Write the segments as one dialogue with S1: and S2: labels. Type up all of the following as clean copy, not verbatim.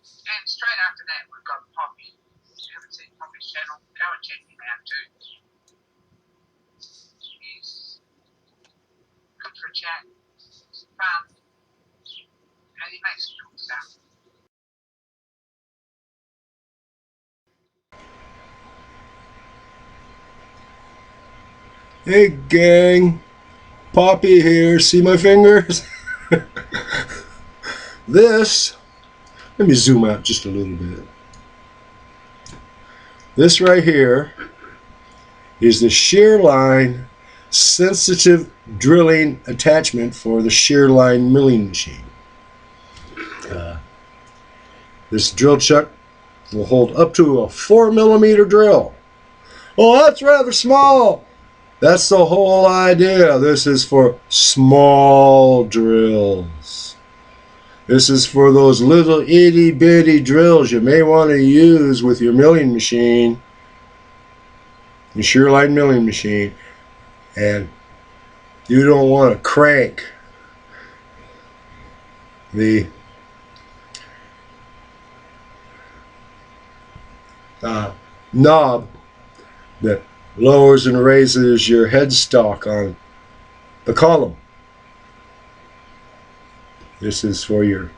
S1: And straight after that, we've got Poppy. If you haven't seen Poppy's channel, go and check him out too. He's good for a chat. He's fun. And he makes cool stuff.
S2: Hey gang, Poppy here. See my fingers? This, let me zoom out just a little bit. This right here is the sherline sensitive drilling attachment for the sherline milling machine. This drill chuck will hold up to a 4mm drill. Oh, that's rather small. That's the whole idea. This is for small drills. This is for those little itty bitty drills you may want to use with your milling machine, your sherline milling machine, and you don't want to crank the knob that lowers and raises your headstock on the column. This is for your...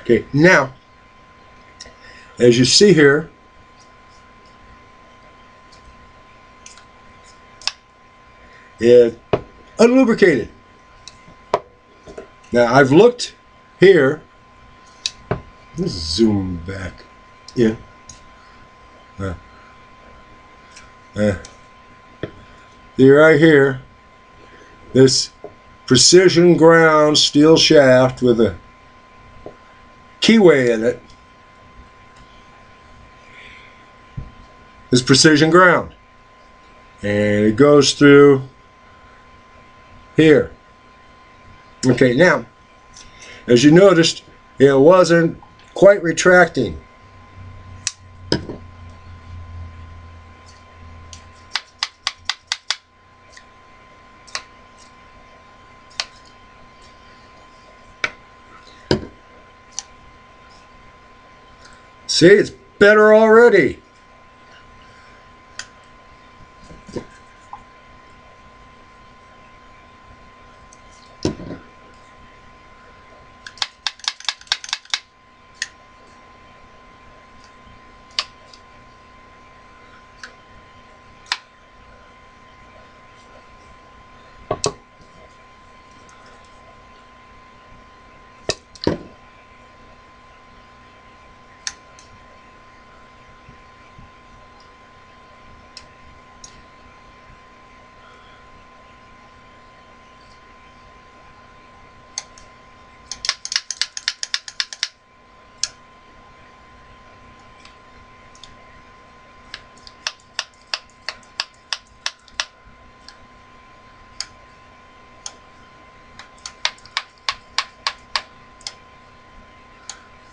S2: Okay, now, as you see here, it's unlubricated. Now, I've looked here. Let's zoom back in. See right here, this precision ground steel shaft with a keyway in it is precision ground, and it goes through here. Okay, now as you noticed, it wasn't quite retracting. See, it's better already.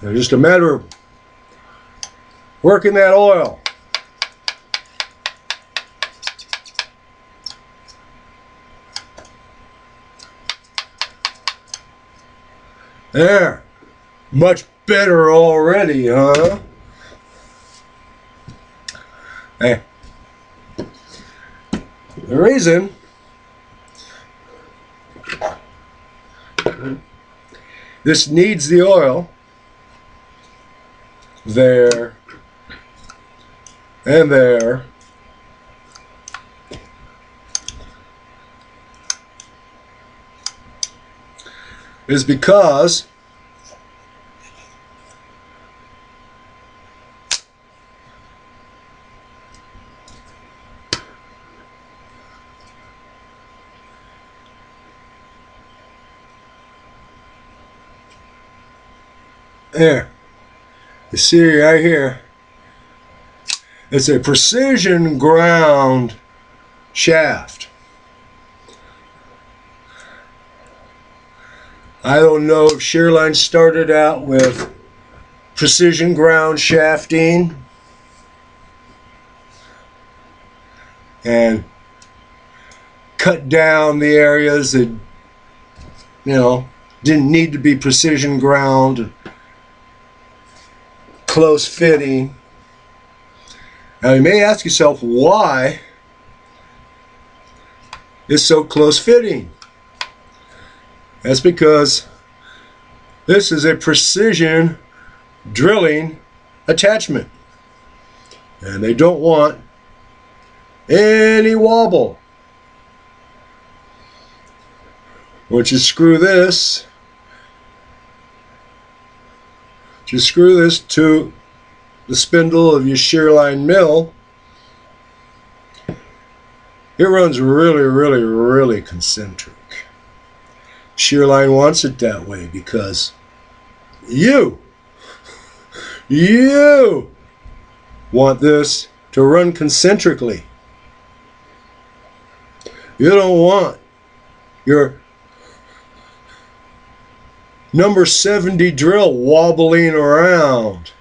S2: It's just a matter of working that oil. There, much better already, huh? Hey, the reason this needs the oil there and there is because there, you see right here, it's a precision ground shaft. I don't know if Sherline started out with precision ground shafting and cut down the areas that, didn't need to be precision ground. close fitting. Now you may ask yourself why it's so close fitting. That's because this is a precision drilling attachment, and they don't want any wobble. Once you screw this, to the spindle of your sherline mill, it runs really concentric. Sherline wants it that way because you want this to run concentrically. You don't want your number 70 drill wobbling around.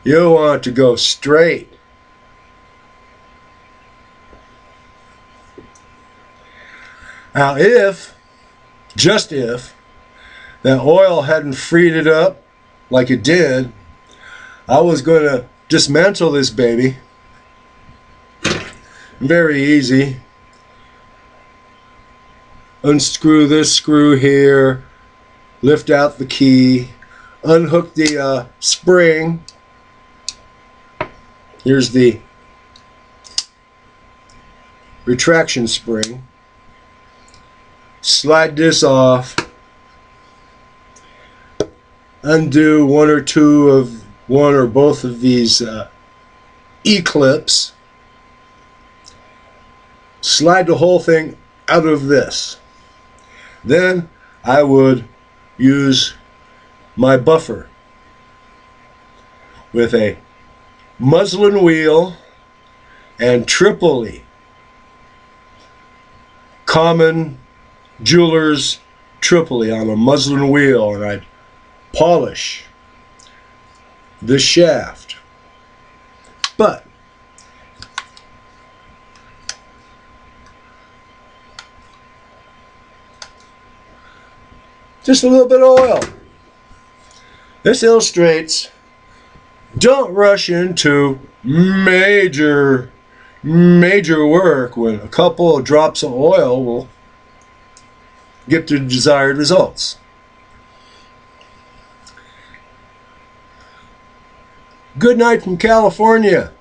S2: You want it to go straight. Now just if, that oil hadn't freed it up like it did, I was going to dismantle this baby. Very easy. Unscrew this screw here, lift out the key, unhook the spring. Here's the retraction spring. Slide this off. Undo one or both of these E-clips. Slide the whole thing out of this. Then I would use my buffer with a muslin wheel and Tripoli, common jeweler's Tripoli on a muslin wheel, and I'd polish the shaft. But just a little bit of oil. This illustrates, don't rush into major work when a couple of drops of oil will get the desired results. Good night from California.